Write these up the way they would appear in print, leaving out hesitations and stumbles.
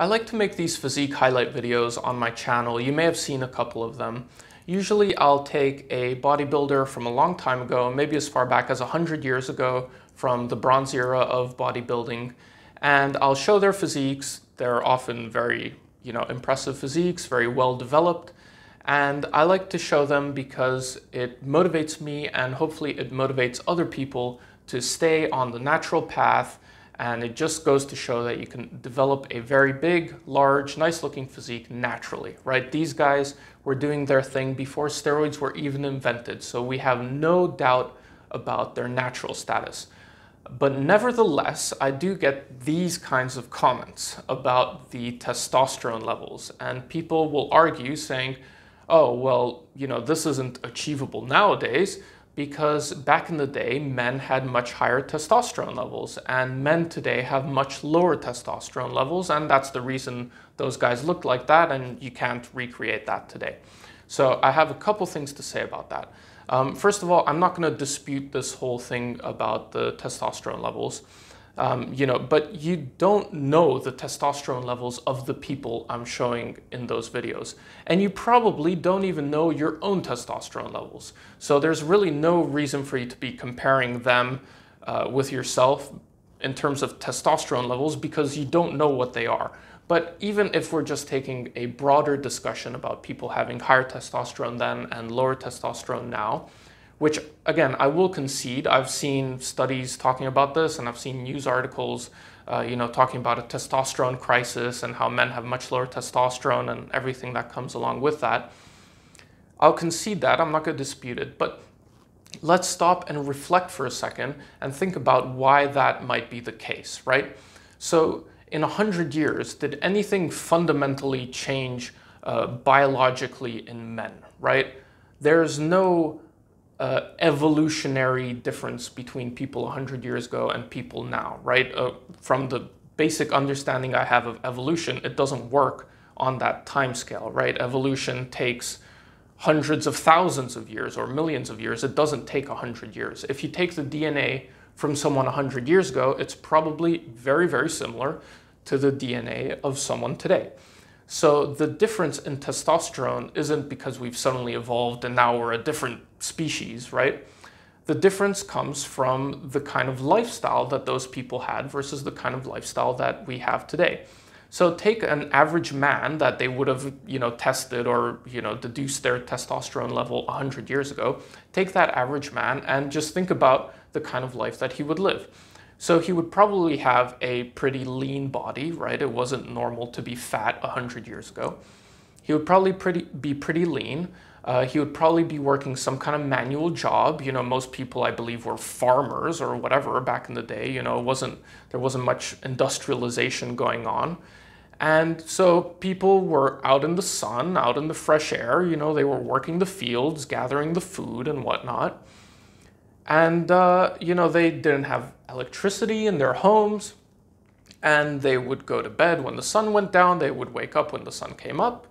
I like to make these physique highlight videos on my channel. You may have seen a couple of them. Usually I'll take a bodybuilder from a long time ago, maybe as far back as 100 years ago, from the bronze era of bodybuilding, and I'll show their physiques. They're often very, impressive physiques, very well developed. And I like to show them because it motivates me and hopefully it motivates other people to stay on the natural path. And it just goes to show that you can develop a very big, large, nice looking physique naturally, right? These guys were doing their thing before steroids were even invented. So we have no doubt about their natural status. But nevertheless, I do get these kinds of comments about the testosterone levels. And people will argue saying, oh, well, this isn't achievable nowadays because back in the day, men had much higher testosterone levels and men today have much lower testosterone levels. And that's the reason those guys looked like that, and you can't recreate that today. So I have a couple things to say about that. First of all, I'm not going to dispute this whole thing about the testosterone levels. But you don't know the testosterone levels of the people I'm showing in those videos. And you probably don't even know your own testosterone levels. So there's really no reason for you to be comparing them with yourself in terms of testosterone levels because you don't know what they are. But even if we're just taking a broader discussion about people having higher testosterone then and lower testosterone now, which, again, I will concede, I've seen studies talking about this and I've seen news articles, talking about a testosterone crisis and how men have much lower testosterone and everything that comes along with that. I'll concede that, I'm not going to dispute it, but let's stop and reflect for a second and think about why that might be the case, right? So in 100 years, did anything fundamentally change biologically in men, right? There's no evolutionary difference between people 100 years ago and people now, right? From the basic understanding I have of evolution, it doesn't work on that time scale, right? Evolution takes hundreds of thousands of years or millions of years. It doesn't take 100 years. If you take the DNA from someone 100 years ago, it's probably very, very similar to the DNA of someone today. So the difference in testosterone isn't because we've suddenly evolved and now we're a different species, right? The difference comes from the kind of lifestyle that those people had versus the kind of lifestyle that we have today. So take an average man that they would have, tested or, deduced their testosterone level 100 years ago. Take that average man and just think about the kind of life that he would live. So he would probably have a pretty lean body, right? It wasn't normal to be fat 100 years ago. He would probably be pretty lean. He would probably be working some kind of manual job. Most people, I believe, were farmers or whatever back in the day. There wasn't much industrialization going on. And so people were out in the sun, out in the fresh air. They were working the fields, gathering the food and whatnot. And, they didn't have electricity in their homes, and they would go to bed when the sun went down. They would wake up when the sun came up.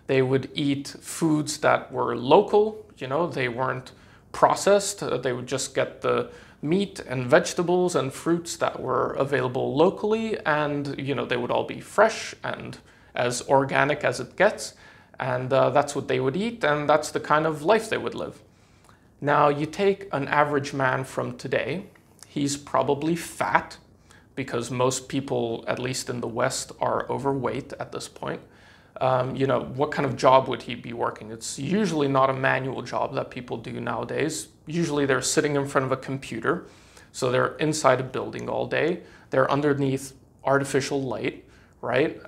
They would eat foods that were local. They weren't processed. They would just get the meat and vegetables and fruits that were available locally, and, they would all be fresh and as organic as it gets. And that's what they would eat, and that's the kind of life they would live. Now, you take an average man from today, he's probably fat because most people, at least in the West, are overweight at this point. What kind of job would he be working? It's usually not a manual job that people do nowadays. Usually they're sitting in front of a computer, so they're inside a building all day. They're underneath artificial light, right?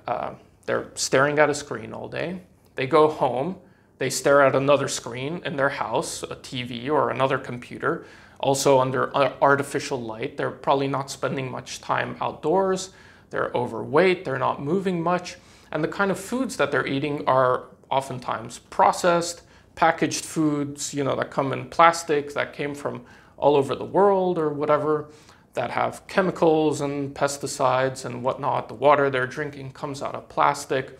They're staring at a screen all day. They go home. They stare at another screen in their house, a TV or another computer, also under artificial light. They're probably not spending much time outdoors. They're overweight. They're not moving much. And the kind of foods that they're eating are oftentimes processed, packaged foods, that come in plastic, that came from all over the world or whatever, that have chemicals and pesticides and whatnot. The water they're drinking comes out of plastic.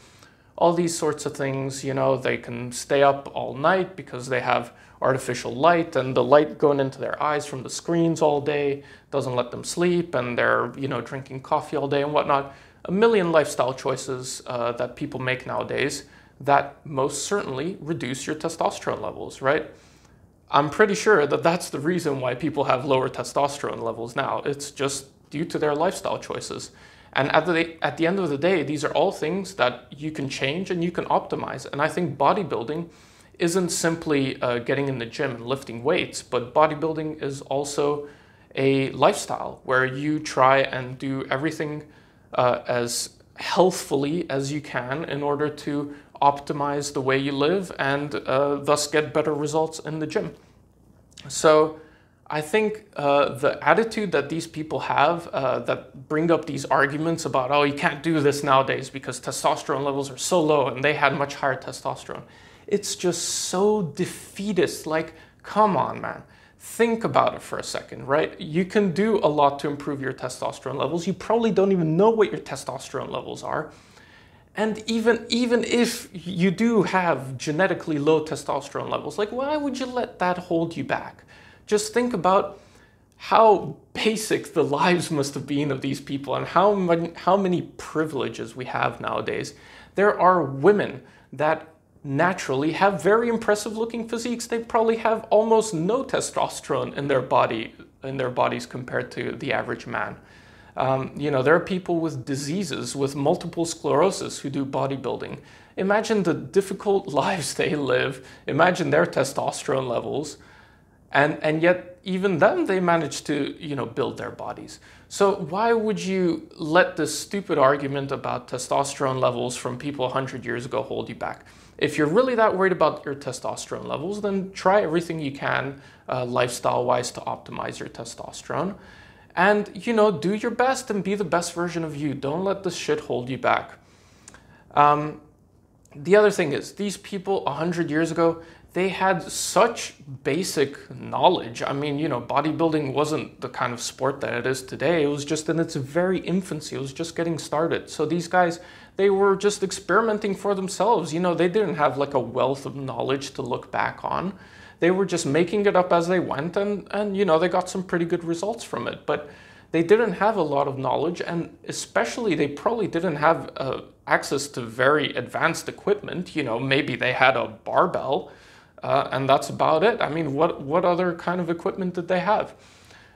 All these sorts of things, they can stay up all night because they have artificial light, and the light going into their eyes from the screens all day doesn't let them sleep, and they're, drinking coffee all day and whatnot. a million lifestyle choices that people make nowadays that most certainly reduce your testosterone levels, right? I'm pretty sure that that's the reason why people have lower testosterone levels now. It's just due to their lifestyle choices. And at the end of the day, these are all things that you can change and you can optimize. And I think bodybuilding isn't simply getting in the gym and lifting weights, but bodybuilding is also a lifestyle where you try and do everything as healthfully as you can in order to optimize the way you live and thus get better results in the gym. So I think the attitude that these people have that bring up these arguments about, oh, you can't do this nowadays because testosterone levels are so low and they had much higher testosterone. It's just so defeatist. Like, come on, man. Think about it for a second, right? You can do a lot to improve your testosterone levels. You probably don't even know what your testosterone levels are. And even if you do have genetically low testosterone levels, like, why would you let that hold you back? Just think about how basic the lives must have been of these people and how many privileges we have nowadays. There are women that naturally have very impressive looking physiques. They probably have almost no testosterone in their bodies compared to the average man. You know, there are people with diseases, with multiple sclerosis who do bodybuilding. Imagine the difficult lives they live. Imagine their testosterone levels. And yet even then they manage to, you know, build their bodies. So why would you let this stupid argument about testosterone levels from people 100 years ago hold you back? If you're really that worried about your testosterone levels, then try everything you can lifestyle-wise to optimize your testosterone. And, you know, do your best and be the best version of you. Don't let this shit hold you back. The other thing is, these people 100 years ago, they had such basic knowledge. I mean, you know, bodybuilding wasn't the kind of sport that it is today. It was just in its very infancy. It was just getting started. So these guys, they were just experimenting for themselves. You know, they didn't have like a wealth of knowledge to look back on. They were just making it up as they went, and you know, they got some pretty good results from it. But they didn't have a lot of knowledge, and especially they probably didn't have access to very advanced equipment. You know, maybe they had a barbell, and that's about it. I mean, what other kind of equipment did they have?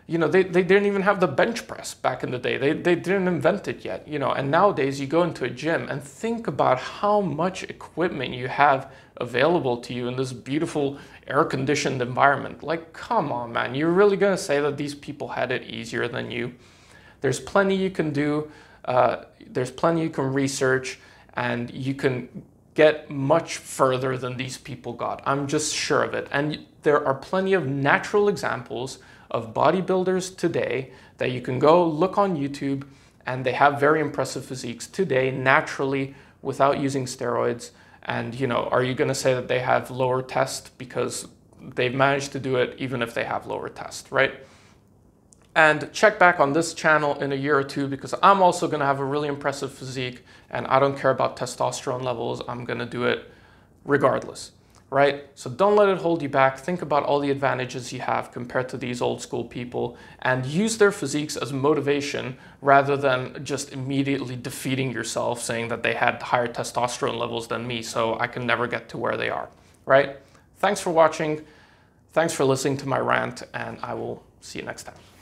You know, they didn't even have the bench press back in the day. They didn't invent it yet, you know. And nowadays you go into a gym and think about how much equipment you have available to you in this beautiful air-conditioned environment. Like, come on, man. You're really going to say that these people had it easier than you? There's plenty you can do. There's plenty you can research, and you can get much further than these people got. I'm just sure of it. And there are plenty of natural examples of bodybuilders today that you can go look on YouTube, and they have very impressive physiques today naturally without using steroids. And, you know, are you going to say that they have lower test because they've managed to do it even if they have lower test, right? And check back on this channel in a year or two, because I'm also going to have a really impressive physique and I don't care about testosterone levels. I'm going to do it regardless, right? So don't let it hold you back. Think about all the advantages you have compared to these old school people, and use their physiques as motivation rather than just immediately defeating yourself saying that they had higher testosterone levels than me, so I can never get to where they are, right? Thanks for watching. Thanks for listening to my rant, and I will see you next time.